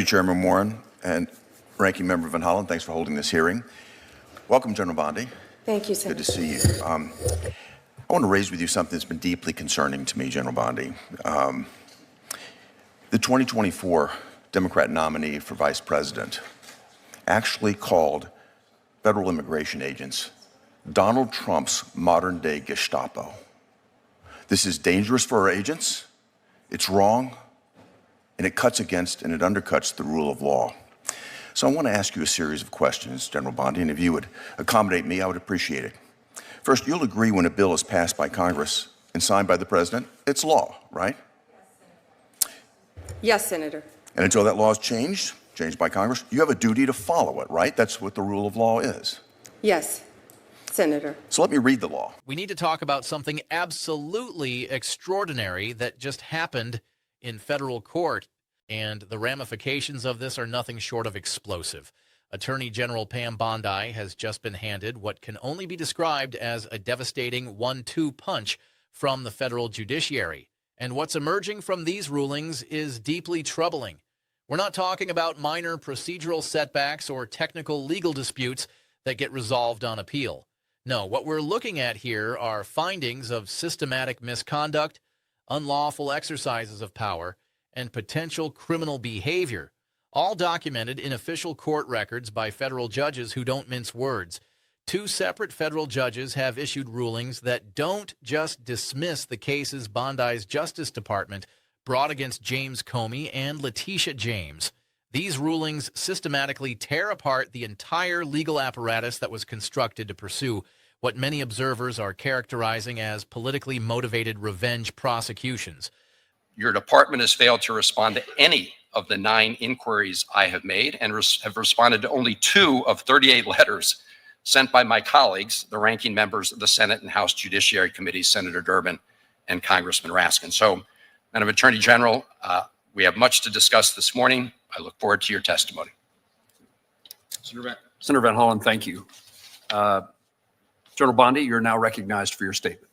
Thank you, Chairman Warren and Ranking Member Van Hollen. Thanks for holding this hearing. Welcome, General Bondi. Thank you, Senator. Good to see you. I want to raise with you something that's been deeply concerning to me, General Bondi. The 2024 Democrat nominee for Vice President actually called federal immigration agents Donald Trump's modern-day Gestapo. This is dangerous for our agents, it's wrong, and it cuts against and it undercuts the rule of law. So I want to ask you a series of questions, General Bondi, and if you would accommodate me, I would appreciate it. First, you'll agree when a bill is passed by Congress and signed by the President, it's law, right? Yes, Senator. And until that law is changed by Congress, you have a duty to follow it, right? That's what the rule of law is. Yes, Senator. So let me read the law. We need to talk about something absolutely extraordinary that just happened in federal court, and the ramifications of this are nothing short of explosive. Attorney General Pam Bondi has just been handed what can only be described as a devastating 1-2 punch from the federal judiciary. And what's emerging from these rulings is deeply troubling. We're not talking about minor procedural setbacks or technical legal disputes that get resolved on appeal. No, what we're looking at here are findings of systematic misconduct, unlawful exercises of power, and potential criminal behavior, all documented in official court records by federal judges who don't mince words. Two separate federal judges have issued rulings that don't just dismiss the cases Bondi's Justice Department brought against James Comey and Letitia James. These rulings systematically tear apart the entire legal apparatus that was constructed to pursue what many observers are characterizing as politically motivated revenge prosecutions. Your department has failed to respond to any of the 9 inquiries I have made and have responded to only 2 of 38 letters sent by my colleagues, the ranking members of the Senate and House Judiciary Committees, Senator Durbin and Congressman Raskin. So, Madam Attorney General, we have much to discuss this morning. I look forward to your testimony. Senator Van Hollen, thank you. General Bondi, you're now recognized for your statement.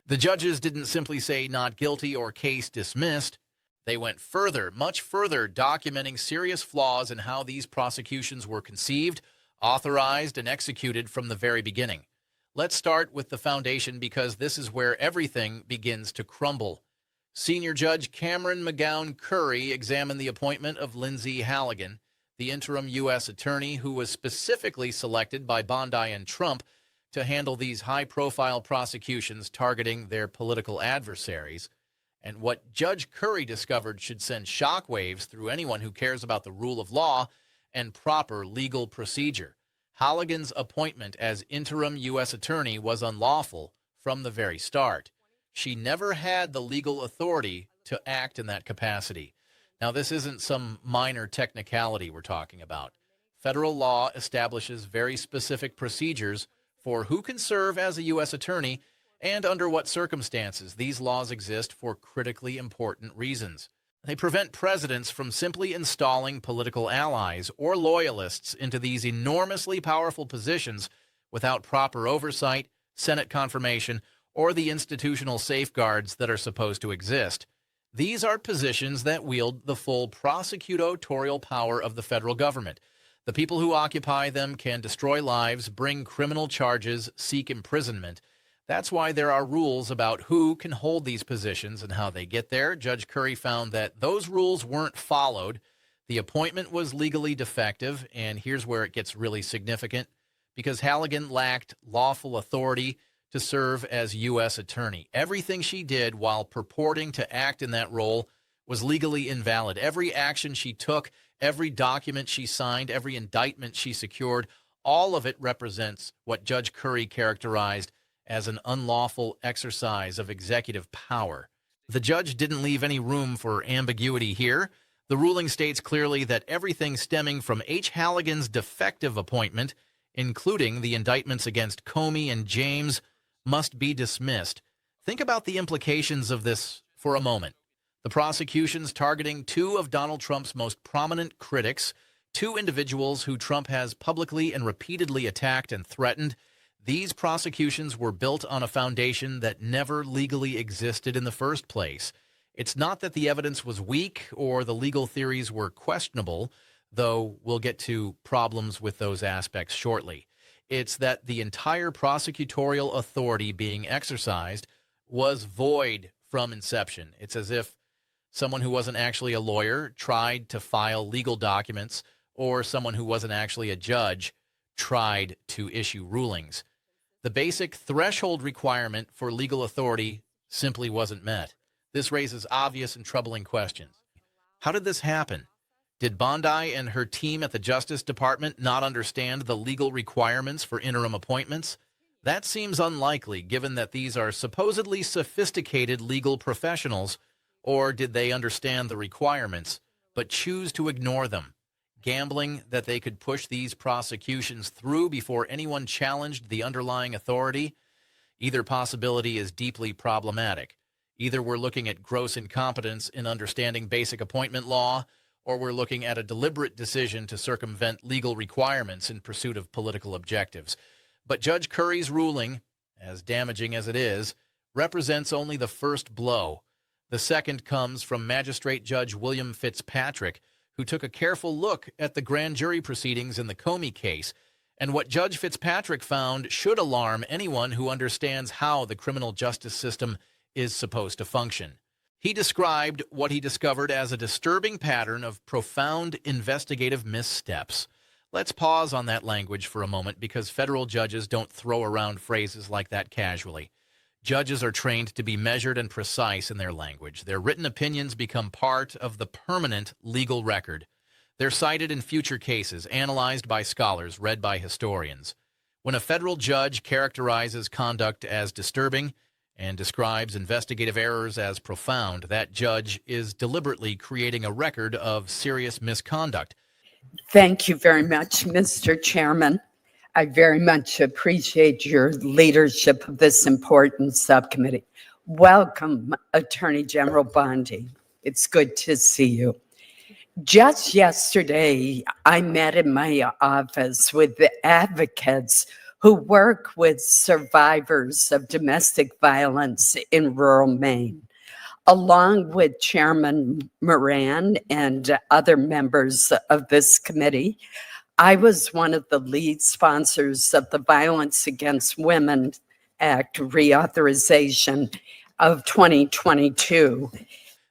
The judges didn't simply say not guilty or case dismissed. They went further, much further, documenting serious flaws in how these prosecutions were conceived, authorized, and executed from the very beginning. Let's start with the foundation because this is where everything begins to crumble. Senior Judge Cameron McGowan Curry examined the appointment of Lindsay Halligan, the interim U.S. attorney who was specifically selected by Bondi and Trump to handle these high-profile prosecutions targeting their political adversaries. And what Judge Curry discovered should send shockwaves through anyone who cares about the rule of law and proper legal procedure. Halligan's appointment as interim U.S. attorney was unlawful from the very start. She never had the legal authority to act in that capacity. Now, this isn't some minor technicality we're talking about. Federal law establishes very specific procedures for who can serve as a U.S. attorney and under what circumstances. These laws exist for critically important reasons. They prevent presidents from simply installing political allies or loyalists into these enormously powerful positions without proper oversight, Senate confirmation, or the institutional safeguards that are supposed to exist. These are positions that wield the full prosecutorial power of the federal government. The people who occupy them can destroy lives, bring criminal charges, seek imprisonment. That's why there are rules about who can hold these positions and how they get there. Judge Curry found that those rules weren't followed. The appointment was legally defective, and here's where it gets really significant, because Halligan lacked lawful authority to serve as U.S. attorney. Everything she did while purporting to act in that role was legally invalid. Every action she took, every document she signed, every indictment she secured, all of it represents what Judge Curry characterized as an unlawful exercise of executive power. The judge didn't leave any room for ambiguity here. The ruling states clearly that everything stemming from H. Halligan's defective appointment, including the indictments against Comey and James, must be dismissed. Think about the implications of this for a moment. The prosecutions targeting 2 of Donald Trump's most prominent critics, 2 individuals who Trump has publicly and repeatedly attacked and threatened. These prosecutions were built on a foundation that never legally existed in the first place. It's not that the evidence was weak or the legal theories were questionable, though we'll get to problems with those aspects shortly. It's that the entire prosecutorial authority being exercised was void from inception. It's as if someone who wasn't actually a lawyer tried to file legal documents, or someone who wasn't actually a judge tried to issue rulings. The basic threshold requirement for legal authority simply wasn't met. This raises obvious and troubling questions. How did this happen? Did Bondi and her team at the Justice Department not understand the legal requirements for interim appointments? That seems unlikely, given that these are supposedly sophisticated legal professionals. Or did they understand the requirements, but choose to ignore them, gambling that they could push these prosecutions through before anyone challenged the underlying authority? Either possibility is deeply problematic. Either we're looking at gross incompetence in understanding basic appointment law, or we're looking at a deliberate decision to circumvent legal requirements in pursuit of political objectives. But Judge Curry's ruling, as damaging as it is, represents only the first blow. The second comes from Magistrate Judge William Fitzpatrick, who took a careful look at the grand jury proceedings in the Comey case, and what Judge Fitzpatrick found should alarm anyone who understands how the criminal justice system is supposed to function. He described what he discovered as a disturbing pattern of profound investigative missteps. Let's pause on that language for a moment, because federal judges don't throw around phrases like that casually. Judges are trained to be measured and precise in their language. Their written opinions become part of the permanent legal record. They're cited in future cases, analyzed by scholars, read by historians. When a federal judge characterizes conduct as disturbing and describes investigative errors as profound, that judge is deliberately creating a record of serious misconduct. Thank you very much, Mr. Chairman. I very much appreciate your leadership of this important subcommittee. Welcome, Attorney General Bondi. It's good to see you. Just yesterday, I met in my office with the advocates who work with survivors of domestic violence in rural Maine. Along with Chairman Moran and other members of this committee, I was one of the lead sponsors of the Violence Against Women Act reauthorization of 2022.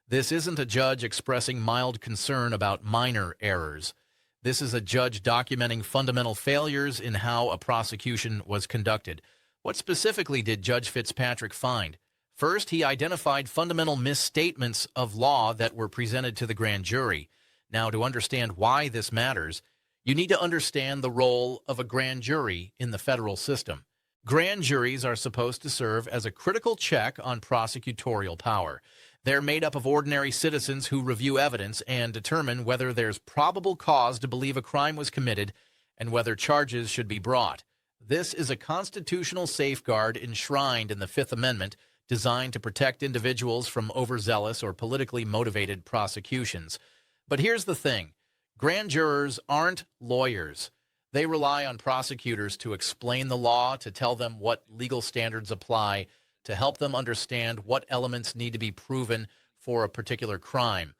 This isn't a judge expressing mild concern about minor errors. This is a judge documenting fundamental failures in how a prosecution was conducted. What specifically did Judge Fitzpatrick find? First, he identified fundamental misstatements of law that were presented to the grand jury. Now, to understand why this matters, you need to understand the role of a grand jury in the federal system. Grand juries are supposed to serve as a critical check on prosecutorial power. They're made up of ordinary citizens who review evidence and determine whether there's probable cause to believe a crime was committed and whether charges should be brought. This is a constitutional safeguard enshrined in the Fifth Amendment, designed to protect individuals from overzealous or politically motivated prosecutions. But here's the thing. Grand jurors aren't lawyers. They rely on prosecutors to explain the law, to tell them what legal standards apply, to help them understand what elements need to be proven for a particular crime.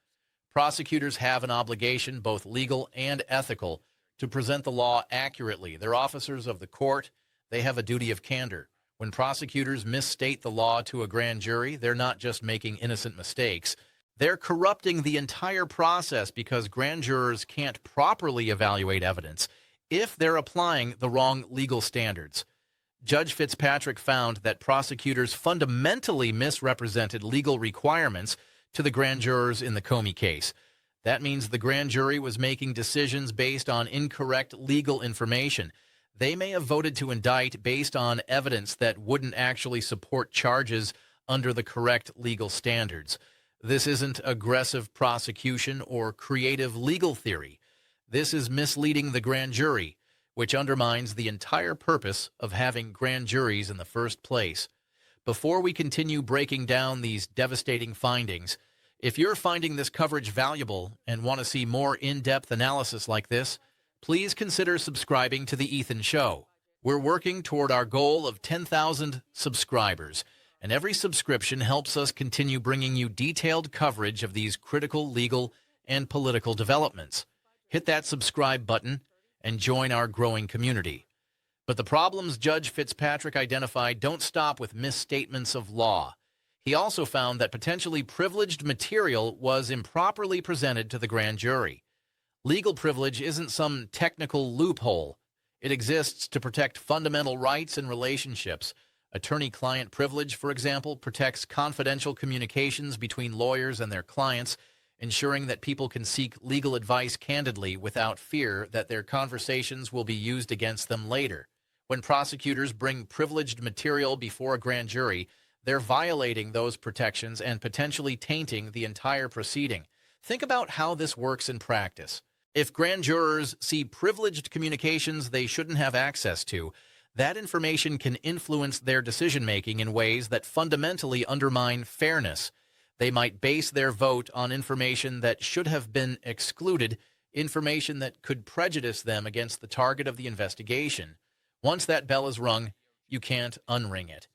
Prosecutors have an obligation, both legal and ethical, to present the law accurately. They're officers of the court. They have a duty of candor. When prosecutors misstate the law to a grand jury, they're not just making innocent mistakes. They're corrupting the entire process, because grand jurors can't properly evaluate evidence if they're applying the wrong legal standards. Judge Fitzpatrick found that prosecutors fundamentally misrepresented legal requirements to the grand jurors in the Comey case. That means the grand jury was making decisions based on incorrect legal information. They may have voted to indict based on evidence that wouldn't actually support charges under the correct legal standards. This isn't aggressive prosecution or creative legal theory. This is misleading the grand jury, which undermines the entire purpose of having grand juries in the first place. Before we continue breaking down these devastating findings, if you're finding this coverage valuable and want to see more in-depth analysis like this, please consider subscribing to The Ethan Show. We're working toward our goal of 10,000 subscribers. and every subscription helps us continue bringing you detailed coverage of these critical legal and political developments. Hit that subscribe button and join our growing community. But the problems Judge Fitzpatrick identified don't stop with misstatements of law. He also found that potentially privileged material was improperly presented to the grand jury. Legal privilege isn't some technical loophole. It exists to protect fundamental rights and relationships. Attorney-client privilege, for example, protects confidential communications between lawyers and their clients, ensuring that people can seek legal advice candidly without fear that their conversations will be used against them later. When prosecutors bring privileged material before a grand jury, they're violating those protections and potentially tainting the entire proceeding. Think about how this works in practice. If grand jurors see privileged communications they shouldn't have access to, that information can influence their decision-making in ways that fundamentally undermine fairness. They might base their vote on information that should have been excluded, information that could prejudice them against the target of the investigation. Once that bell is rung, you can't unring it.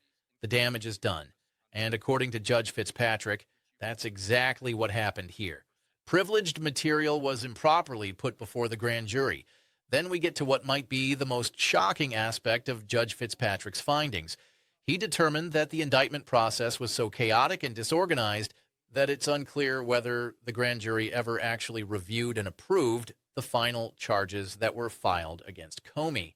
The damage is done. And according to Judge Fitzpatrick, that's exactly what happened here. Privileged material was improperly put before the grand jury. Then we get to what might be the most shocking aspect of Judge Fitzpatrick's findings. He determined that the indictment process was so chaotic and disorganized that it's unclear whether the grand jury ever actually reviewed and approved the final charges that were filed against Comey.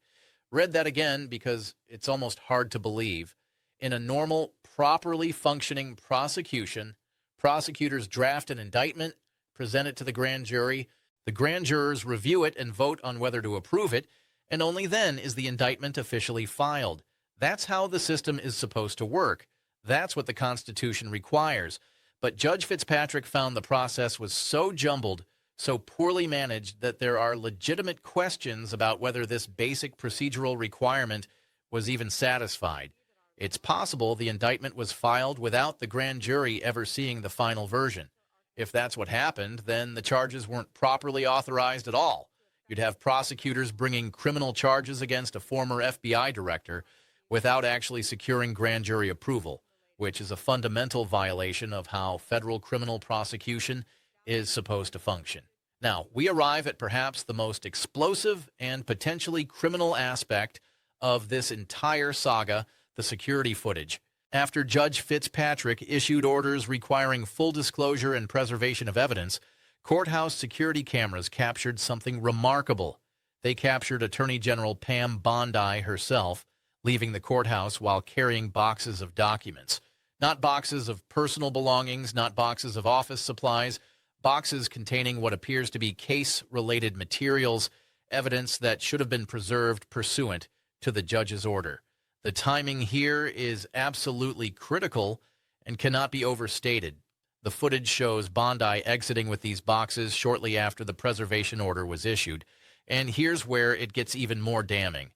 Read that again because it's almost hard to believe. In a normal, properly functioning prosecution, prosecutors draft an indictment, present it to the grand jury, the grand jurors review it and vote on whether to approve it, and only then is the indictment officially filed. That's how the system is supposed to work. That's what the Constitution requires. But Judge Fitzpatrick found the process was so jumbled, so poorly managed, that there are legitimate questions about whether this basic procedural requirement was even satisfied. It's possible the indictment was filed without the grand jury ever seeing the final version. If that's what happened, then the charges weren't properly authorized at all. You'd have prosecutors bringing criminal charges against a former FBI director without actually securing grand jury approval, which is a fundamental violation of how federal criminal prosecution is supposed to function. Now, we arrive at perhaps the most explosive and potentially criminal aspect of this entire saga, the security footage. After Judge Fitzpatrick issued orders requiring full disclosure and preservation of evidence, courthouse security cameras captured something remarkable. They captured Attorney General Pam Bondi herself, leaving the courthouse while carrying boxes of documents. Not boxes of personal belongings, not boxes of office supplies, boxes containing what appears to be case-related materials, evidence that should have been preserved pursuant to the judge's order. The timing here is absolutely critical and cannot be overstated. The footage shows Bondi exiting with these boxes shortly after the preservation order was issued. And here's where it gets even more damning.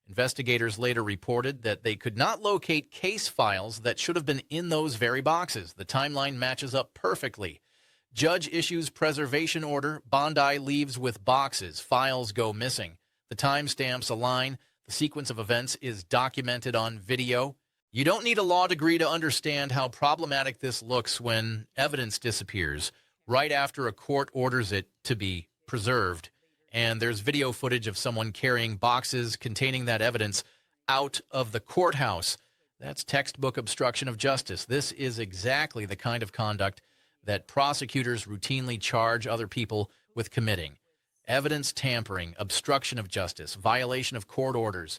Investigators later reported that they could not locate case files that should have been in those very boxes. The timeline matches up perfectly. Judge issues preservation order. Bondi leaves with boxes. Files go missing. The timestamps align. The sequence of events is documented on video. You don't need a law degree to understand how problematic this looks when evidence disappears right after a court orders it to be preserved. And there's video footage of someone carrying boxes containing that evidence out of the courthouse. That's textbook obstruction of justice. This is exactly the kind of conduct that prosecutors routinely charge other people with committing. Evidence tampering, obstruction of justice, violation of court orders.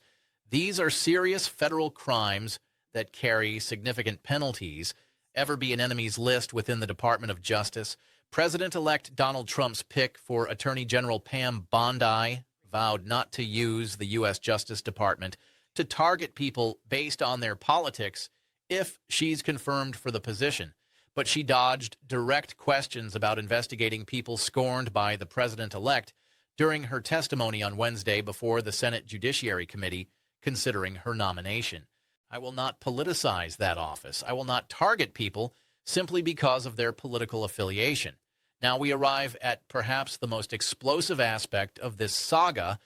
These are serious federal crimes that carry significant penalties. Ever be an enemy's list within the Department of Justice? President-elect Donald Trump's pick for Attorney General Pam Bondi vowed not to use the U.S. Justice Department to target people based on their politics if she's confirmed for the position. But she dodged direct questions about investigating people scorned by the president-elect during her testimony on Wednesday before the Senate Judiciary Committee considering her nomination. I will not politicize that office. I will not target people simply because of their political affiliation. Now we arrive at perhaps the most explosive aspect of this saga,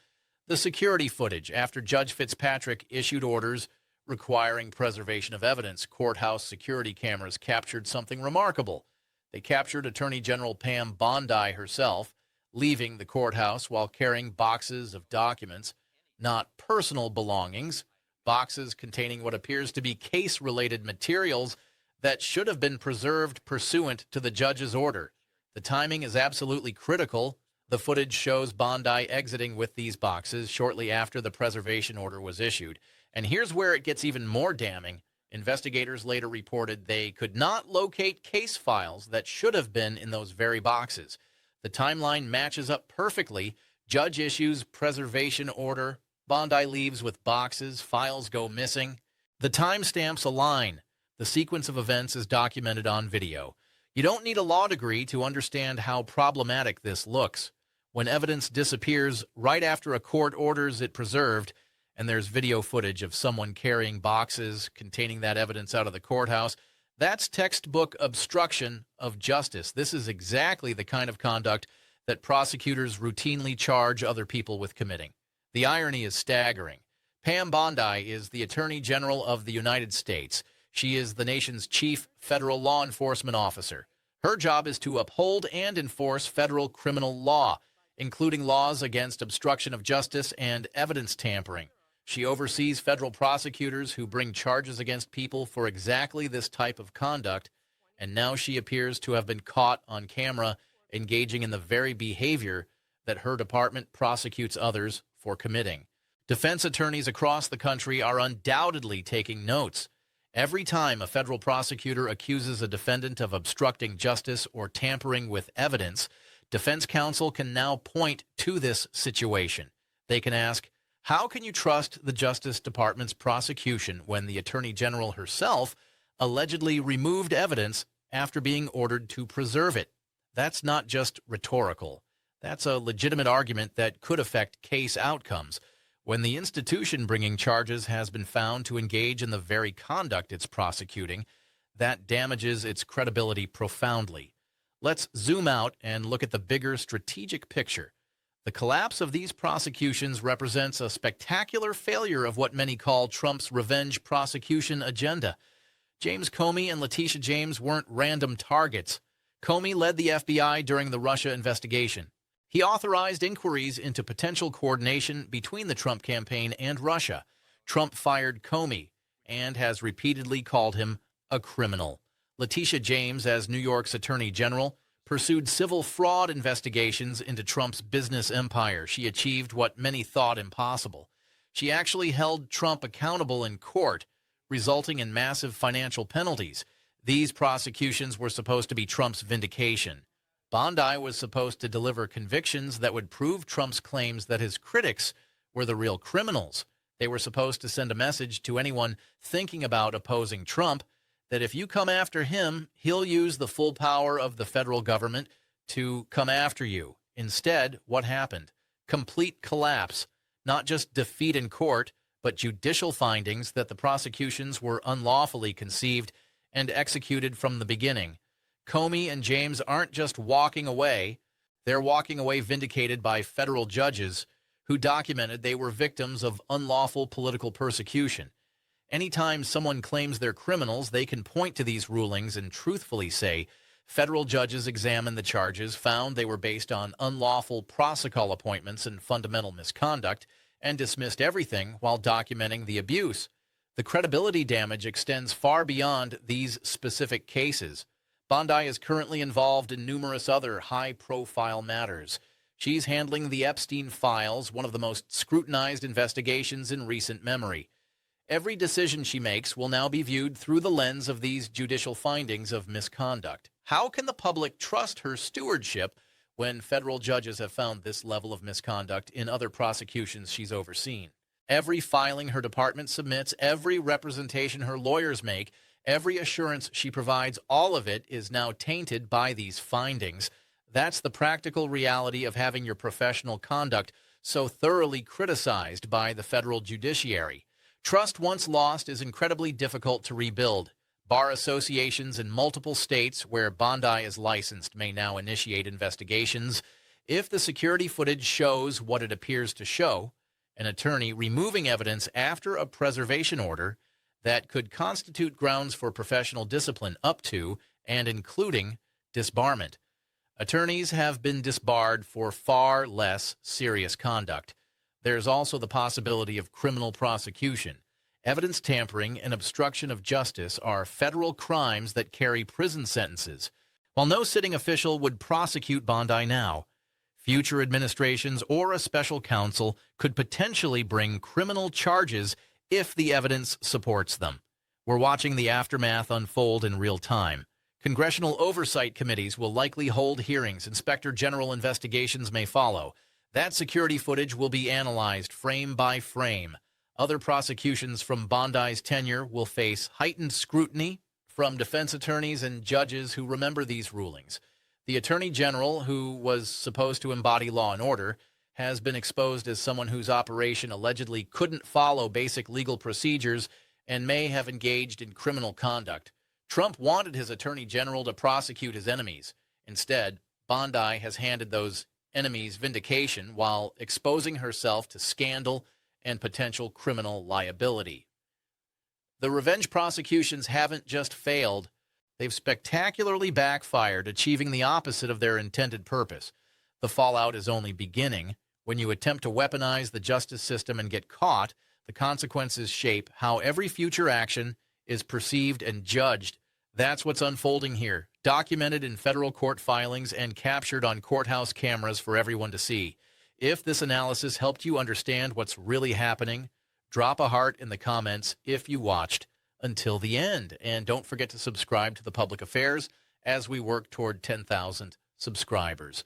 the security footage after Judge Fitzpatrick issued orders requiring preservation of evidence, courthouse security cameras captured something remarkable. They captured Attorney General Pam Bondi herself leaving the courthouse while carrying boxes of documents, not personal belongings, boxes containing what appears to be case-related materials that should have been preserved pursuant to the judge's order. The timing is absolutely critical. The footage shows Bondi exiting with these boxes shortly after the preservation order was issued. And here's where it gets even more damning. Investigators later reported they could not locate case files that should have been in those very boxes. The timeline matches up perfectly. Judge issues preservation order. Bondi leaves with boxes. Files go missing. The timestamps align. The sequence of events is documented on video. You don't need a law degree to understand how problematic this looks. When evidence disappears right after a court orders it preserved, and there's video footage of someone carrying boxes containing that evidence out of the courthouse, that's textbook obstruction of justice. This is exactly the kind of conduct that prosecutors routinely charge other people with committing. The irony is staggering. Pam Bondi is the Attorney General of the United States. She is the nation's chief federal law enforcement officer. Her job is to uphold and enforce federal criminal law, including laws against obstruction of justice and evidence tampering. She oversees federal prosecutors who bring charges against people for exactly this type of conduct, and now she appears to have been caught on camera engaging in the very behavior that her department prosecutes others for committing. Defense attorneys across the country are undoubtedly taking notes. Every time a federal prosecutor accuses a defendant of obstructing justice or tampering with evidence, defense counsel can now point to this situation. They can ask, how can you trust the Justice Department's prosecution when the Attorney General herself allegedly removed evidence after being ordered to preserve it? That's not just rhetorical. That's a legitimate argument that could affect case outcomes. When the institution bringing charges has been found to engage in the very conduct it's prosecuting, that damages its credibility profoundly. Let's zoom out and look at the bigger strategic picture. The collapse of these prosecutions represents a spectacular failure of what many call Trump's revenge prosecution agenda. James Comey and Letitia James weren't random targets. Comey led the FBI during the Russia investigation. He authorized inquiries into potential coordination between the Trump campaign and Russia. Trump fired Comey and has repeatedly called him a criminal. Letitia James, as New York's Attorney General, pursued civil fraud investigations into Trump's business empire. She achieved what many thought impossible. She actually held Trump accountable in court, resulting in massive financial penalties. These prosecutions were supposed to be Trump's vindication. Bondi was supposed to deliver convictions that would prove Trump's claims that his critics were the real criminals. They were supposed to send a message to anyone thinking about opposing Trump that if you come after him, he'll use the full power of the federal government to come after you. Instead, what happened? Complete collapse. Not just defeat in court, but judicial findings that the prosecutions were unlawfully conceived and executed from the beginning. Comey and James aren't just walking away. They're walking away vindicated by federal judges who documented they were victims of unlawful political persecution. Anytime someone claims they're criminals, they can point to these rulings and truthfully say, federal judges examined the charges, found they were based on unlawful prosecol appointments and fundamental misconduct, and dismissed everything while documenting the abuse. The credibility damage extends far beyond these specific cases. Bondi is currently involved in numerous other high-profile matters. She's handling the Epstein files, one of the most scrutinized investigations in recent memory. Every decision she makes will now be viewed through the lens of these judicial findings of misconduct. How can the public trust her stewardship when federal judges have found this level of misconduct in other prosecutions she's overseen? Every filing her department submits, every representation her lawyers make, every assurance she provides, all of it is now tainted by these findings. That's the practical reality of having your professional conduct so thoroughly criticized by the federal judiciary. Trust once lost is incredibly difficult to rebuild. Bar associations in multiple states where Bondi is licensed may now initiate investigations. If the security footage shows what it appears to show, an attorney removing evidence after a preservation order, that could constitute grounds for professional discipline up to and including disbarment. Attorneys have been disbarred for far less serious conduct. There's also the possibility of criminal prosecution. Evidence tampering and obstruction of justice are federal crimes that carry prison sentences. While no sitting official would prosecute Bondi now, future administrations or a special counsel could potentially bring criminal charges if the evidence supports them. We're watching the aftermath unfold in real time. Congressional oversight committees will likely hold hearings. Inspector General investigations may follow. That security footage will be analyzed frame by frame. Other prosecutions from Bondi's tenure will face heightened scrutiny from defense attorneys and judges who remember these rulings. The Attorney General, who was supposed to embody law and order, has been exposed as someone whose operation allegedly couldn't follow basic legal procedures and may have engaged in criminal conduct. Trump wanted his Attorney General to prosecute his enemies. Instead, Bondi has handed those enemies vindication while exposing herself to scandal and potential criminal liability. The revenge prosecutions haven't just failed, they've spectacularly backfired, achieving the opposite of their intended purpose. The fallout is only beginning. When you attempt to weaponize the justice system and get caught, the consequences shape how every future action is perceived and judged. That's what's unfolding here, documented in federal court filings and captured on courthouse cameras for everyone to see. If this analysis helped you understand what's really happening, drop a heart in the comments if you watched until the end. And don't forget to subscribe to the Public Affairs as we work toward 10,000 subscribers.